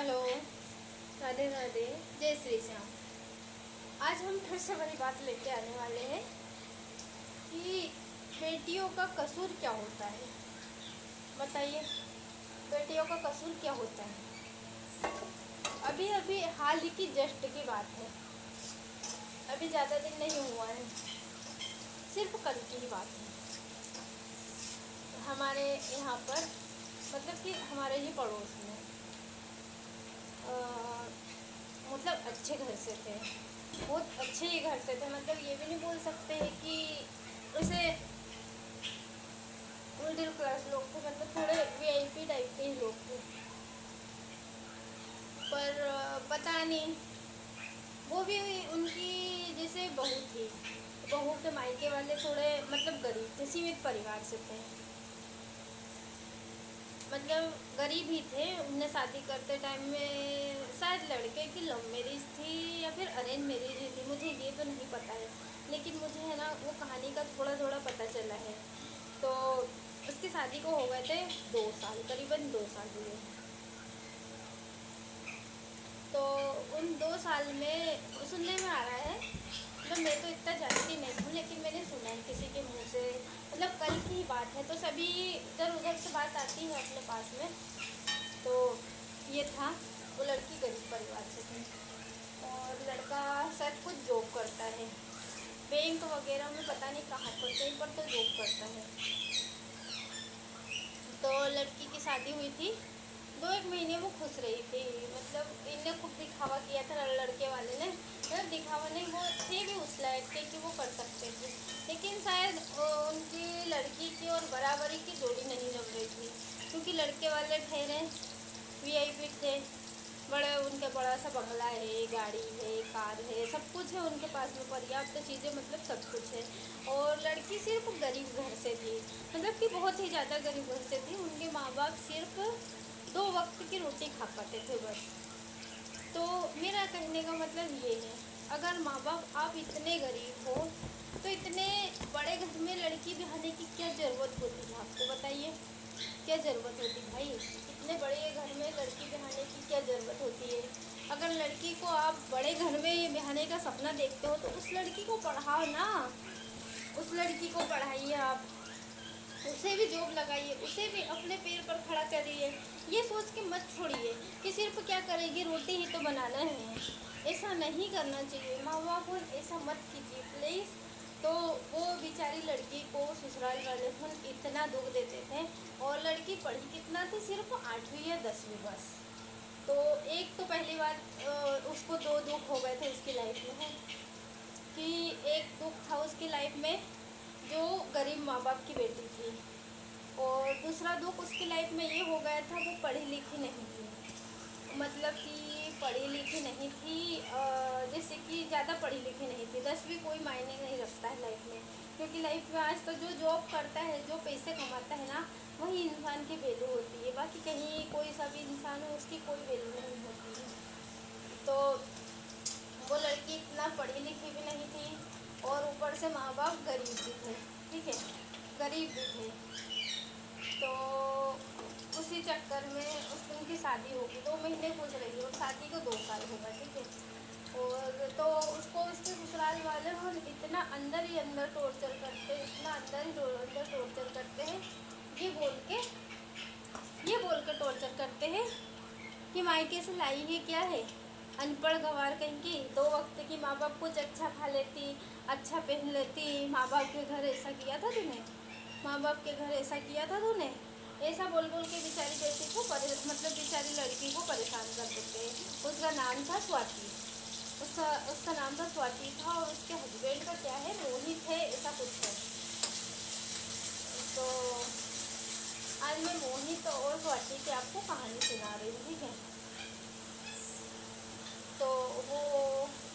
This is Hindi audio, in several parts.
हेलो, राधे राधे, जय श्री श्याम। आज हम फिर से वही बात लेके आने वाले हैं कि बेटियों का कसूर क्या होता है। बताइए, बेटियों का कसूर क्या होता है। अभी अभी हाल ही की जस्ट की बात है, अभी ज़्यादा दिन नहीं हुआ है, सिर्फ कल की ही बात है। हमारे यहाँ पर मतलब कि हमारे ही पड़ोस में मतलब अच्छे घर से थे, बहुत अच्छे ही घर से थे। मतलब ये भी नहीं बोल सकते हैं कि वैसे मिडिल क्लास लोग थे, मतलब थोड़े वीआईपी टाइप के ही लोग थे। पर पता नहीं, वो भी उनकी जैसे बहू थी, बहू के मायके वाले थोड़े मतलब गरीब थे, सीमित परिवार से थे। मतलब गरीब ही थे। उन्हें शादी करते टाइम में शायद लड़के की लव मैरिज थी या फिर अरेंज मैरिज ही थी, मुझे ये तो नहीं पता है। लेकिन मुझे है ना वो कहानी का थोड़ा थोड़ा पता चला है। तो उसकी शादी को हो गए थे 2 साल, करीबन 2 साल हुए। तो उन 2 साल में सुनने में आ रहा है, मतलब मैं तो इतना जानती नहीं हूँ लेकिन मैंने सुना है किसी के मुंह से, मतलब कल की बात है। तो सभी इधर उधर से बात आती है अपने पास में। तो ये था, वो लड़की गरीब परिवार से थी और लड़का शायद कुछ जॉब करता है, बैंक वगैरह में, पता नहीं कहाँ पर, कहीं पर तो जॉब करता है। तो लड़की की शादी हुई थी, 2 एक महीने वो खुश रही थी। मतलब इनने खूब दिखावा किया था लड़के वाले ने, मतलब दिखावा नहीं, वो थे भी उस लायक के कि वो कर सकते थे। लेकिन शायद उनकी लड़की की और बराबरी की जोड़ी नहीं जम रही थी, क्योंकि लड़के वाले ठहरे वीआईपी थे, बड़े उनके बड़ा सा बंगला है, गाड़ी है, कार है, सब कुछ है उनके पास में, पर्याप्त चीज़ें, मतलब सब कुछ है। और लड़की सिर्फ गरीब घर से थी, मतलब कि बहुत ही ज़्यादा गरीब घर से थी। उनके माँ बाप सिर्फ 2 वक्त की रोटी खा पाते थे बस। तो मेरा कहने का मतलब ये है, अगर माँ बाप आप इतने गरीब हो तो इतने बड़े घर में लड़की ब्याहने की क्या ज़रूरत होती है, आपको बताइए क्या ज़रूरत होती भाई। इतने बड़े घर में लड़की ब्याहने की क्या ज़रूरत होती है। अगर लड़की को आप बड़े घर में ब्याहने का सपना देखते हो तो उस लड़की को पढ़ाओ ना, उस लड़की को पढ़ाइए आप, उसे भी जॉब लगाइए, उसे भी अपने पैर पर खड़ा करिए। ये सोच के मत छोड़िए कि सिर्फ क्या करेगी, रोटी ही तो बनाना है। ऐसा नहीं करना चाहिए, माँ बाप को ऐसा मत कीजिए प्लीज़। तो वो बेचारी लड़की को ससुराल वाले इतना दुख देते थे, और लड़की पढ़ी कितना थी, सिर्फ 8वीं या 10वीं बस। तो एक तो पहली बात, उसको 2 दुख हो गए थे उसकी लाइफ में, कि एक दुख था उसकी लाइफ में जो गरीब माँ बाप की बेटी थी, और दूसरा दुख उसकी लाइफ में ये हो गया था, वो पढ़ी लिखी नहीं थी। मतलब कि पढ़ी लिखी नहीं थी, जैसे कि ज़्यादा पढ़ी लिखी नहीं थी, 10वीं कोई मायने नहीं रखता है लाइफ में। क्योंकि लाइफ में आज तो जो जॉब करता है, जो पैसे कमाता है ना, वही इंसान की वैल्यू होती है। बाकी कहीं कोई सा भी इंसान हो, उसकी कोई वैल्यू नहीं होती है। तो वो लड़की इतना पढ़ी लिखी भी नहीं थी, और ऊपर से माँ बाप गरीब भी थे, ठीक है, गरीब भी थे। तो उसी चक्कर में उनकी शादी होगी, 2 महीने पूछ रही है और शादी को 2 साल हो गए, ठीक है। और तो उसको उसके ससुराल वाले हम इतना अंदर ही अंदर टॉर्चर करते हैं, इतना अंदर ही अंदर टॉर्चर करते हैं, ये बोल के ये बोल कर टॉर्चर करते हैं कि मायके से लाई है क्या है, अनपढ़ गंवार कहीं की, 2 वक्त की, माँ बाप कुछ अच्छा खा लेती, अच्छा पहन लेती। माँ बाप के घर ऐसा किया था तूने, माँ बाप के घर ऐसा किया था तूने, ऐसा बोल बोल के बेचारी बेटी को मतलब बेचारी लड़की को परेशान कर देते हैं। उसका नाम था स्वाति, उसका उसका नाम था स्वाति था, और उसके हस्बैंड का क्या है, मोहित है, ऐसा कुछ है। तो आज मैं मोहित और स्वाति की आपको कहानी सुना रही हूँ, ठीक है। तो वो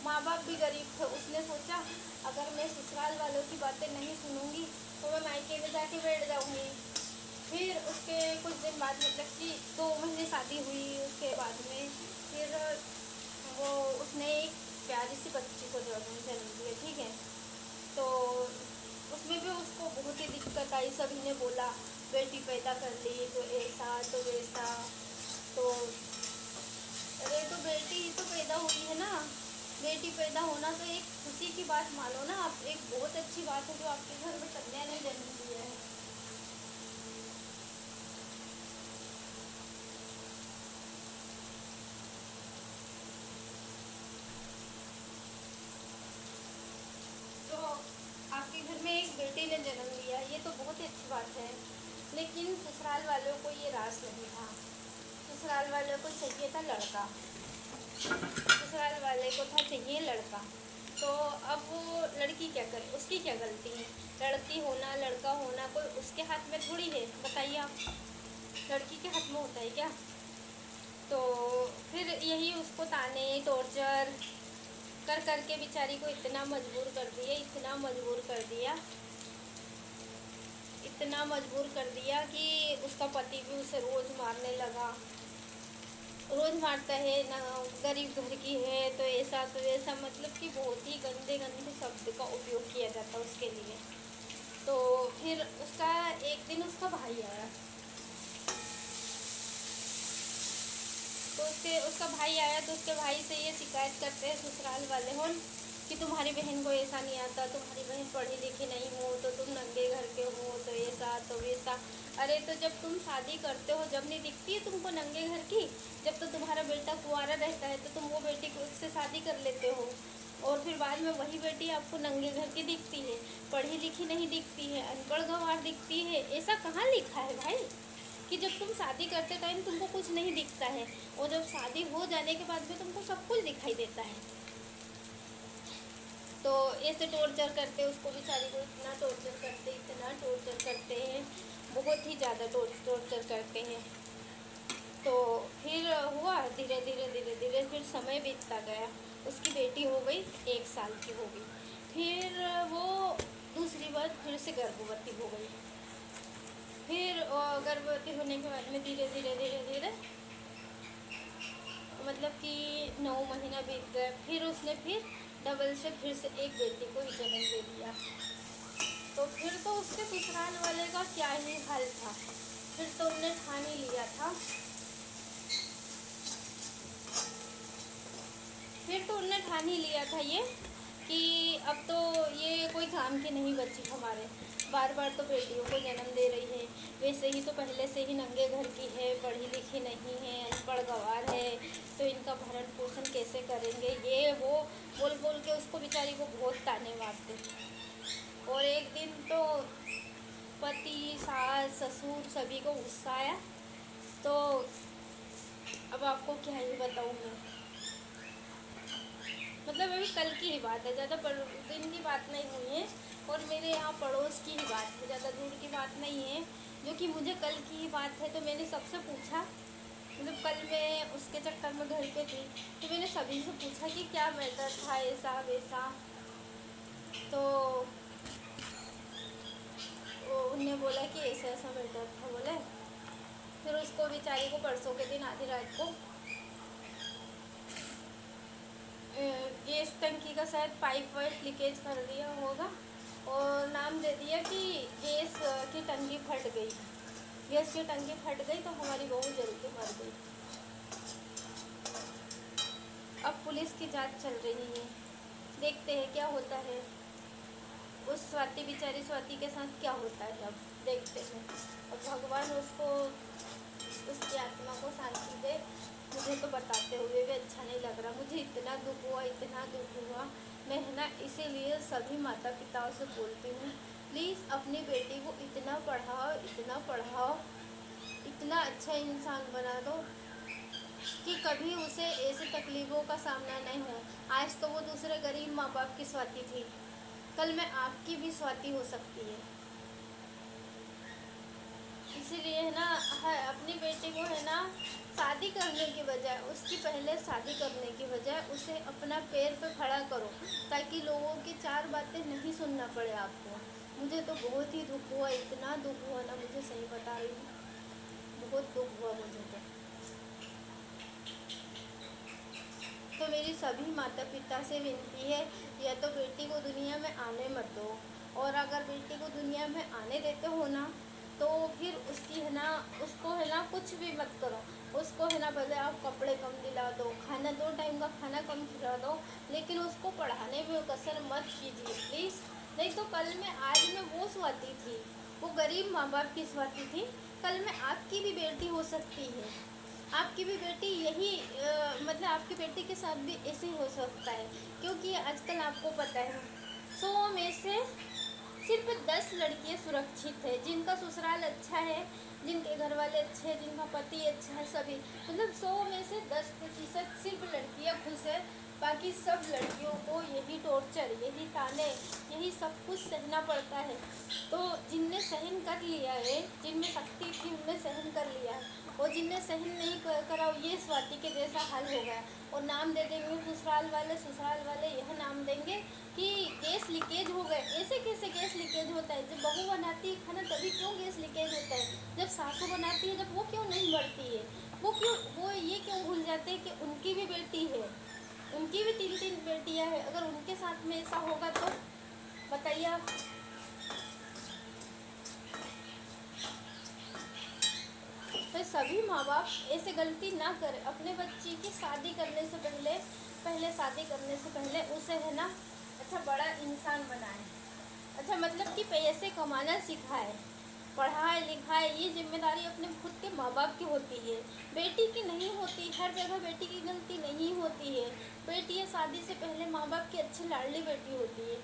माँ बाप भी गरीब थे, उसने सोचा अगर मैं ससुराल वालों की बातें नहीं सुनूंगी तो मैं मायके में जाके बैठ जाऊंगी। फिर उसके कुछ दिन बाद, मतलब कि 2 महीने शादी हुई, उसके बाद में फिर वो उसने एक प्यारी सी बच्ची को जन्म दिया, ठीक है। तो उसमें भी उसको बहुत ही दिक्कत आई, सभी ने बोला बेटी पैदा कर ली तो ऐसा तो वैसा। तो खुशी की बात मानो ना आप, एक बहुत अच्छी बात है जो आपके घर में कन्या ने जन्म लिया है। तो आपके घर में एक बेटी ने जन्म लिया, ये तो बहुत ही अच्छी बात है। लेकिन ससुराल वालों को ये रास नहीं था। ससुराल वालों को चाहिए था लड़का, ससुराल वाले को था चाहिए लड़का। तो अब वो लड़की क्या करे, उसकी क्या गलती है? लड़की होना लड़का होना कोई उसके हाथ में थोड़ी है, बताइए आप। लड़की के हाथ में होता है क्या? तो फिर यही उसको ताने टॉर्चर कर करके बेचारी को इतना मजबूर कर दिया, इतना मजबूर कर दिया, इतना मजबूर कर दिया कि उसका पति भी उसे रोज़ मारने लगा। रोज़ मारता है ना, गरीब घर की है तो ऐसा तो ऐसा, मतलब कि बहुत ही गंदे गंदे शब्द का उपयोग किया जाता उसके लिए। तो फिर उसका एक दिन उसका भाई आया, तो उसका भाई आया तो उसके भाई से ये शिकायत करते हैं ससुराल वाले हो कि तुम्हारी बहन को ऐसा नहीं आता, तुम्हारी बहन पढ़ी लिखी नहीं हो, तो तुम नंगे घर के हो, तो ऐसा तो वैसा। अरे तो जब तुम शादी करते हो, जब नहीं दिखती है तुमको नंगे घर की, जब तो तुम्हारा बेटा कुंवारा रहता है तो तुम वो बेटी को उससे शादी कर लेते हो, और फिर बाद में वही बेटी आपको नंगे घर की दिखती है, पढ़ी लिखी नहीं दिखती है, अनपढ़ गंवार दिखती है। ऐसा कहाँ लिखा है भाई कि जब तुम शादी करते टाइम तुमको कुछ नहीं दिखता है, और जब शादी हो जाने के बाद भी तुमको सब कुछ दिखाई देता है। तो ऐसे टॉर्चर करते उसको, बेचारी को इतना टॉर्चर करते, इतना टॉर्चर करते हैं, बहुत ही ज़्यादा टॉर्चर करते हैं। तो फिर हुआ धीरे धीरे धीरे धीरे, फिर समय बीतता गया, उसकी बेटी हो गई, 1 साल की हो गई। फिर वो दूसरी बार फिर से गर्भवती हो गई। फिर गर्भवती होने के बाद में धीरे धीरे धीरे धीरे, मतलब कि 9 महीना बीत गया, फिर उसने फिर डबल से फिर से एक बेटी को ही जन्म दे दिया। तो फिर तो उसके ससुराल वाले का क्या ही हाल था। फिर तो उन्होंने ठान ही लिया था, फिर तो उन्होंने ठान ही लिया था ये कि अब तो ये कोई काम की नहीं बची हमारे, बार बार तो बेटियों को जन्म दे रही है, वैसे ही तो पहले से ही नंगे घर की है, पढ़ी लिखी नहीं है, अनपढ़ गंवार है, तो इनका भरण पोषण कैसे करेंगे, ये वो बोल बोल के उसको बेचारी को बहुत ताने मारते। और एक दिन तो पति सास ससुर सभी को गुस्सा आया। तो अब आपको क्या ही बताऊँ मैं, मतलब अभी कल की ही बात है, ज़्यादा दिन की बात नहीं हुई है, और मेरे यहाँ पड़ोस की ही बात है, ज़्यादा दूर की बात नहीं है, जो कि मुझे कल की ही बात है। तो मैंने सबसे पूछा, मतलब कल मैं उसके चक्कर में घर पे थी, तो मैंने सभी से पूछा कि क्या मैटर था ऐसा वैसा। तो उनने बोला कि ऐसा ऐसा मैटर था बोले। फिर उसको बेचारी को परसों के दिन आधी रात को गैस टंकी का शायद पाइप वाइप लीकेज कर दिया होगा, और नाम दे दिया कि गैस की टंकी फट गई, गैस की टंकी फट गई तो हमारी बहू जल के मर गई। अब पुलिस की जांच चल रही है, देखते हैं क्या होता है। उस स्वाति बेचारी स्वाति के साथ क्या होता है अब देखते हैं। अब भगवान उसको, उसकी आत्मा को शांति दे। मुझे तो बताते हुए भी अच्छा नहीं लग रहा, मुझे इतना दुख हुआ, इतना दुख हुआ। मैं है ना इसीलिए सभी माता पिताओं से बोलती हूँ, प्लीज़ अपनी बेटी को इतना पढ़ाओ, इतना पढ़ाओ, इतना अच्छा इंसान बना दो कि कभी उसे ऐसे तकलीफ़ों का सामना नहीं हो। आज तो वो दूसरे गरीब माँ बाप की स्वाति थी, कल मैं आपकी भी स्वाति हो सकती है। इसीलिए है ना, है अपनी बेटी को है ना शादी करने की बजाय, उसकी पहले शादी करने की बजाय उसे अपना पैर पे खड़ा करो, ताकि लोगों की 4 बातें नहीं सुनना पड़े आपको। मुझे तो बहुत ही दुख हुआ, इतना दुख हुआ ना, मुझे सही बता रही हूँ, बहुत दुख हुआ मुझे तो मेरी सभी माता पिता से विनती है, या तो बेटी को दुनिया में आने मत दो, और अगर बेटी को दुनिया में आने देते हो ना, तो फिर उसकी है ना, उसको है ना कुछ भी मत करो, उसको है ना भले आप कपड़े कम दिला दो, खाना 2 टाइम का खाना कम खिला दो, लेकिन उसको पढ़ाने में कसर मत कीजिए प्लीज़। नहीं तो कल में आज में वो स्वाति थी, वो गरीब माँ बाप की स्वाति थी, कल में आपकी भी बेटी हो सकती है। आपकी भी बेटी यही मतलब आपकी बेटी के साथ भी ऐसे ही हो सकता है, क्योंकि आजकल आपको पता है 100 में से सिर्फ 10 लड़कियां सुरक्षित है, जिनका ससुराल अच्छा है, जिनके घर वाले अच्छे हैं, जिनका पति अच्छा है, सभी मतलब 100 में से 10% सिर्फ लड़कियां खुश है। बाकी सब लड़कियों को यही टॉर्चर, यही ताने, यही सब कुछ सहना पड़ता है। तो जिनने सहन कर लिया है, जिनमें शक्ति थी उनने सहन कर लिया है, और जिनने सहन नहीं करा ये स्वाति के जैसा हाल हो गया। और नाम दे देंगे ससुराल वाले यह नाम देंगे कि गैस लीकेज हो गए। ऐसे कैसे गैस लीकेज होता है? जब बहू बनाती है खाना तभी क्यों गैस लीकेज होता है? जब सासू बनाती है जब वो क्यों नहीं बढ़ती है? वो ये क्यों भूल जाते हैं कि उनकी भी बेटी है, उनकी भी 3 बेटियां हैं। अगर उनके साथ में ऐसा होगा तो बताइए आप। तो सभी माँ बाप ऐसे गलती ना करें, अपने बच्ची की शादी करने से पहले शादी करने से पहले उसे है ना अच्छा बड़ा इंसान बनाए, अच्छा मतलब कि पैसे कमाना सिखाए, पढ़ाए लिखाए। ये जिम्मेदारी अपने खुद के माँ बाप की होती है, बेटी की नहीं होती। हर जगह बेटी की गलती नहीं होती है। बेटी शादी से पहले माँ बाप की अच्छी लाडली बेटी होती है,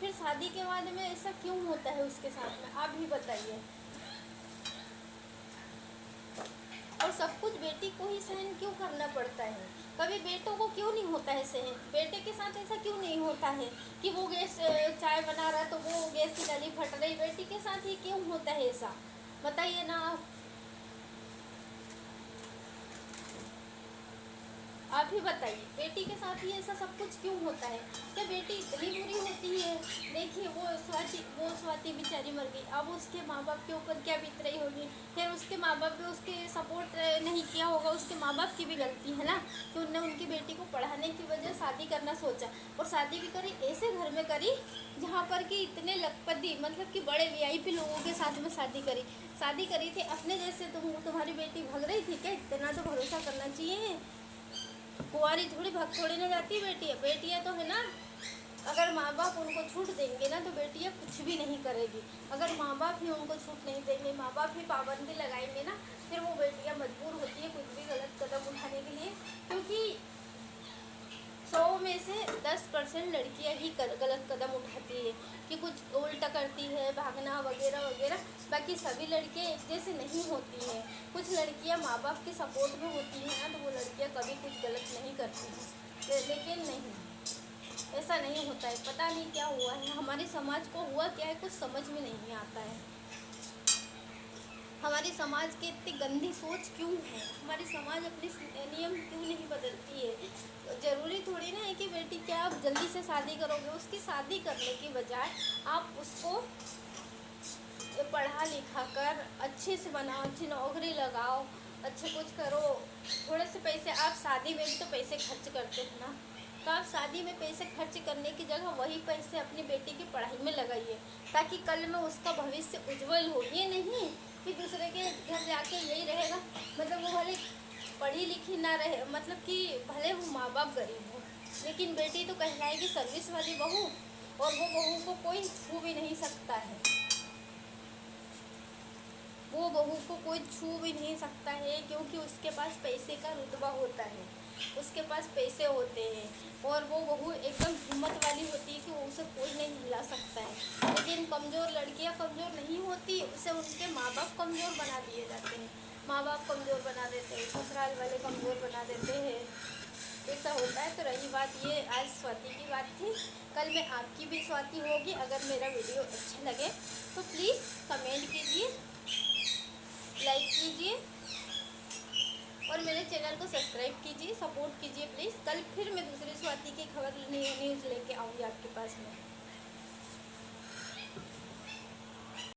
फिर शादी के बाद में ऐसा क्यों होता है उसके साथ में? आप भी बताइए। और सब कुछ बेटी को ही सहन क्यों करना पड़ता है? कभी बेटों को क्यों नहीं होता है सहन? बेटे के साथ ऐसा क्यों नहीं होता है कि वो गैस चाय बना रहा तो वो गैस की नली फट रही? बेटी के साथ ही क्यों होता है ऐसा? बताइए ना आप ही बताइए, बेटी के साथ ही ऐसा सब कुछ क्यों होता है? क्या बेटी इतनी बुरी होती है? देखिए वो स्वाति बेचारी मर गई, अब उसके माँ बाप के ऊपर क्या बीत रही होगी। फिर उसके माँ बाप भी उसके सपोर्ट नहीं किया होगा, उसके माँ बाप की भी गलती है ना कि उनने उनकी बेटी को पढ़ाने की वजह शादी करना सोचा, और शादी भी करी ऐसे घर में करी जहाँ पर कि इतने लखपति मतलब कि बड़े VIP लोगों के साथ में शादी करी थी। अपने जैसे तुम्हारी बेटी भग रही थी क्या? इतना तो भरोसा करना चाहिए। कुंवारी थोड़ी ना जाती बेटियाँ तो है ना, अगर माँ बाप उनको छूट देंगे ना तो बेटियाँ कुछ भी नहीं करेगी। अगर माँ बाप ही उनको छूट नहीं देंगे, माँ बाप ही पाबंदी लगाएंगे ना, फिर वो बेटियाँ मजबूर होती है कुछ भी गलत कदम उठाने के लिए, क्योंकि 100 में से 10% लड़कियां ही गलत कदम उठाती है कि कुछ उल्टा करती है, भागना वगैरह वगैरह। बाकी सभी लड़कियां एक जैसे नहीं होती हैं। कुछ लड़कियां माँ बाप के सपोर्ट में होती हैं ना, तो वो लड़कियां कभी कुछ गलत नहीं करती हैं। लेकिन नहीं, ऐसा नहीं होता है। पता नहीं क्या हुआ है, हमारे समाज को हुआ क्या है कुछ समझ में नहीं आता है। हमारी समाज की इतनी गंदी सोच क्यों है? हमारी समाज अपने नियम क्यों नहीं बदलती है? ज़रूरी थोड़ी ना है कि बेटी क्या आप जल्दी से शादी करोगे, उसकी शादी करने की बजाय आप उसको पढ़ा लिखा कर अच्छे से बनाओ, अच्छी नौकरी लगाओ, अच्छे कुछ करो। थोड़े से पैसे आप शादी में भी तो पैसे खर्च करते हैं ना, तो आप शादी में पैसे खर्च करने की जगह वही पैसे अपनी बेटी की पढ़ाई में लगाइए, ताकि कल में उसका भविष्य उज्जवल हो। ये नहीं कि दूसरे के घर जाके यही रहेगा, मतलब वो भले पढ़ी लिखी ना रहे, मतलब कि भले वो माँ बाप गरीब हो, लेकिन बेटी तो कहलाएगी सर्विस वाली बहू, और वो बहू को कोई छू भी नहीं सकता है। वो बहू को कोई छू भी नहीं सकता है, क्योंकि उसके पास पैसे का रुतबा होता है, उसके पास पैसे होते हैं, और वो बहू एकदम हिम्मत वाली होती है कि वो उसे कोई नहीं हिला सकता है। लेकिन कमज़ोर लड़कियां कमज़ोर नहीं होती, उसे उनके माँ बाप कमज़ोर बना दिए जाते हैं, माँ बाप कमज़ोर बना देते हैं, ससुराल वाले कमज़ोर बना देते हैं। ऐसा होता है। तो रही बात ये, आज स्वाति की बात थी, कल में आपकी भी स्वाति होगी। अगर मेरा वीडियो अच्छा लगे तो प्लीज़ कमेंट कीजिए, लाइक कीजिए, और मेरे चैनल को सब्सक्राइब कीजिए, सपोर्ट कीजिए प्लीज़। कल फिर मैं दूसरी स्वाति की खबर न्यूज़ लेके आऊँगी आपके पास में।